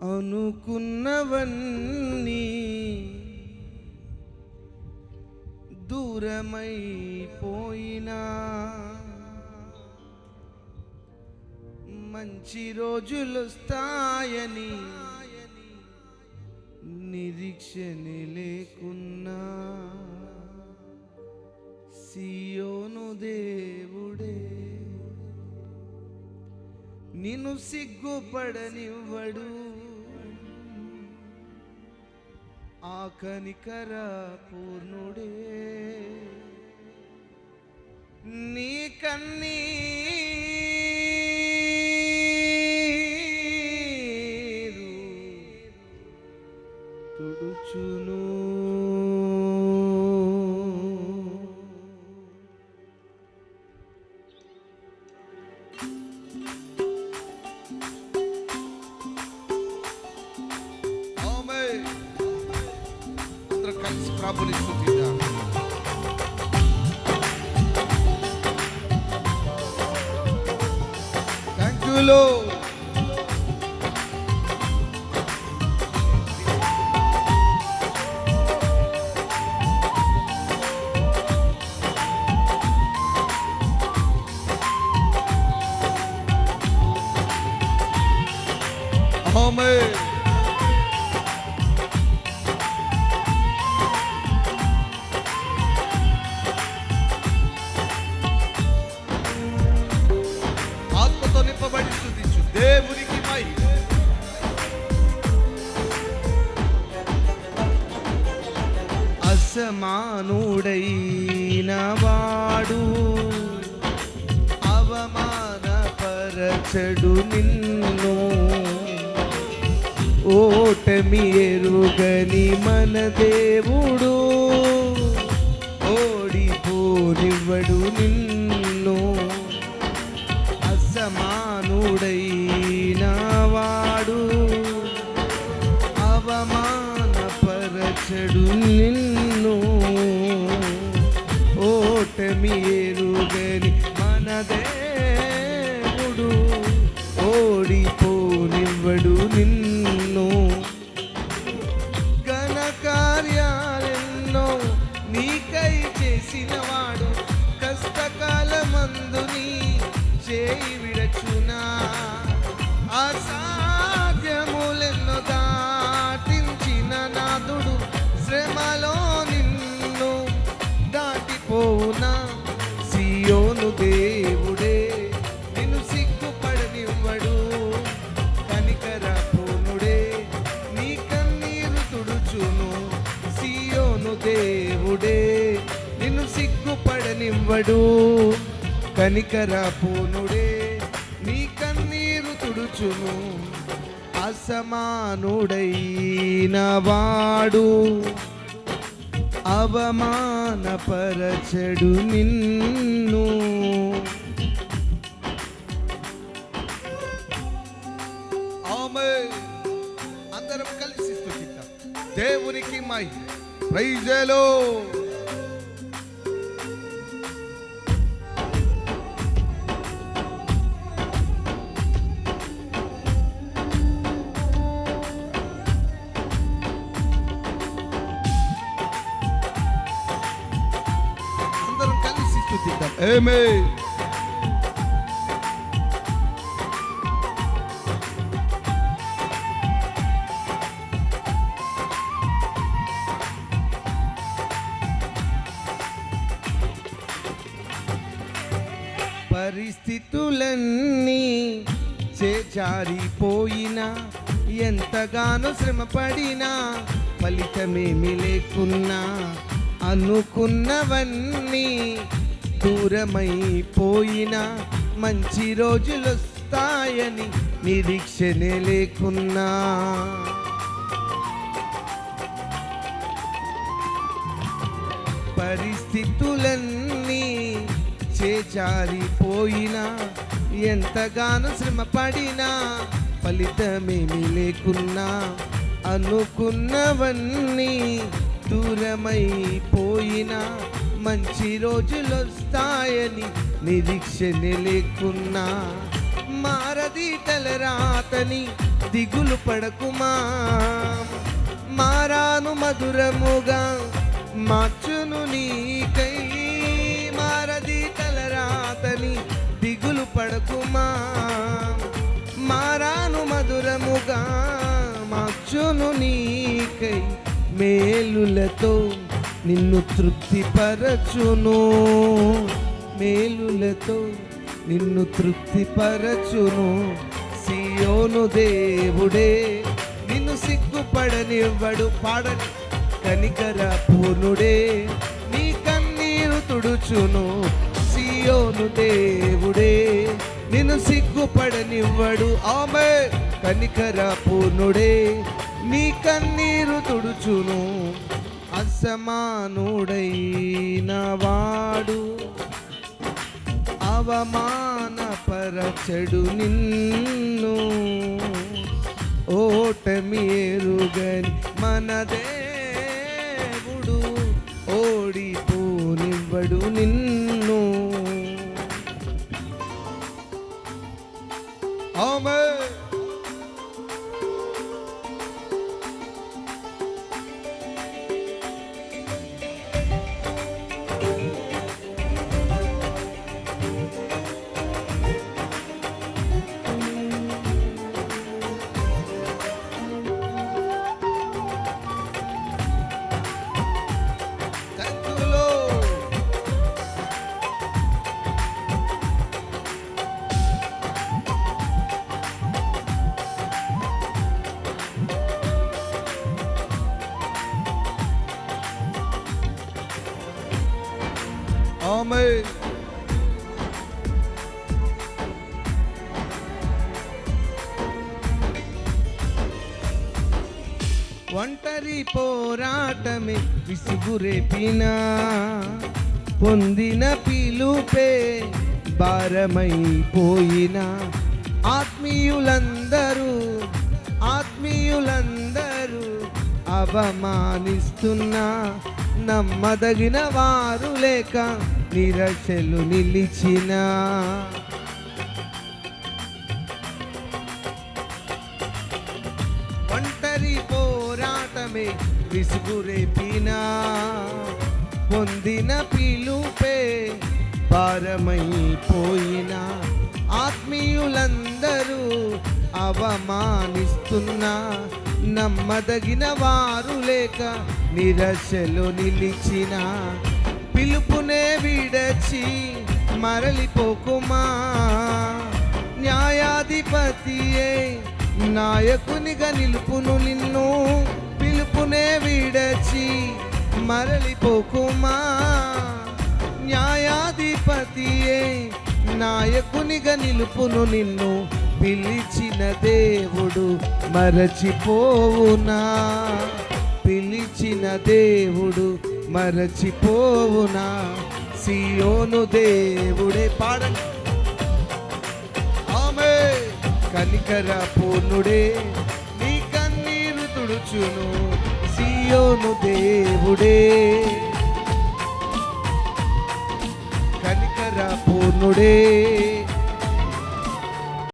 అనుకున్నవన్నీ దూరమైపోయినా మంచి రోజులొస్తాయని నిరీక్షణ లేకున్నా సియోను దేవుడే నిన్ను సిగ్గుపడనివ్వడు. ఆ కనికర పూర్ణుడే నీ కన్నీరు తుడుచును. కలిసి ప్రభుని స్తుతిద్దాం. Thank you Lord. ఆమేన్. దేవునికి మహిమ. అసమానుడైన వాడు అవమానపరచడు నిన్ను. ఓటమి ఎరుగని మన దేవుడు ఓడిపోనివ్వడు నిన్ను. అసమానుడైన వాడు అవమానపరచడు నిన్ను. ఓటమి ఎరుగని మన దేవుడు ఓడిపోనివ్వడు నిన్ను. ఘన కార్యాలెన్నో నీకై చేసినవాడు కష్టకాలమందు నీ చేయి విడచునా. అసాధ్యములెన్నో దాటించిన నాదుడు శ్రమలో నిన్ను దాటిపోవునా. సియోను దేవుడే నిన్ను సిగ్గుపడనివ్వడు. కనికర పూర్ణుడే నీ కన్నీరు తుడుచును. సియోను దేవుడే నిన్ను సిగ్గుపడనివ్వడు. కనికర పూర్ణుడే నీ కన్నీరు తుడుచును. అసమానుడైన వాడు అవమానపరచడు నిన్ను. ఆమేన్. అందరం కలిసి స్తుతిద్దాం దేవునికి మహిమ. Praise the Lord. ఆమేన్. పరిస్థితులన్నీ చేజారిపోయినా ఎంతగానో శ్రమపడినా ఫలితమేమి లేకున్నా అనుకున్నవన్నీ దూరమైపోయినా మంచి రోజులొస్తాయని నిరీక్షనే లేకున్నా. పరిస్థితులన్నీ చేజారిపోయినా ఎంతగానో శ్రమపడినా ఫలితమేమి లేకున్నా అనుకున్నవన్నీ దూరమైపోయినా మంచి రోజులొస్తాయని నిరీక్షణ లేకున్నా. మారది తలరాతని దిగులు పడకుమా, మారాను మధురముగా మార్చును నీకై. మారది తలరాతని దిగులు పడకుమా, మారాను మధురముగా మార్చును నీకై. మేలులతో నిన్ను తృప్తిపరచును, మేలులతో నిన్ను తృప్తిపరచును. సియోను దేవుడే నిన్ను సిగ్గుపడనివ్వడు. పాడని కనికర పూర్ణుడే నీ కన్నీరు తుడుచును. సియోను దేవుడే నిన్ను సిగ్గుపడనివ్వడు. ఆమె కనికర పూర్ణుడే నీ కన్నీరు తుడుచును. అసమానుడైన వాడు అవమానపరచడు నిన్ను. ఓటమి ఎరుగని మన దేవుడు ఓడిపోనివ్వడు నిన్ను. ఆమేన్. ఆమేన్. ఒంటరి పోరాటమే విసుగురేపినా, పొందిన పిలుపే భారమైపోయిన. ఆత్మీయులందరూ అవమానిస్తున్నా, నమ్మదగిన వారు లేక నిరాశలు నిలిచిన. ఒంటరి పోరాటమే విసుగురేపినా, పొందిన పిలుపే భారమైపోయిన. ఆత్మీయులందరూ అవమానిస్తున్నా, నమ్మదగిన వారు లేక నిరాశలో నిలిచిన. పిలుపునే విడచి మరలిపోకుమా, న్యాయాధిపతియే నాయకునిగా నిలుపును నిన్ను. పిలుపునే విడచి మరలిపోకుమా, న్యాయాధిపతియే నాయకునిగా నిలుపును నిన్ను. పిలిచిన దేవుడు మరచిపోవునా, పిలిచిన దేవుడు మరచిపోవునా. సియోను దేవుడే పాడండి. ఆమేన్. కనికర పూర్ణుడే నీ కన్నీరు తుడుచును. సియోను దేవుడే కనికర పూర్ణుడే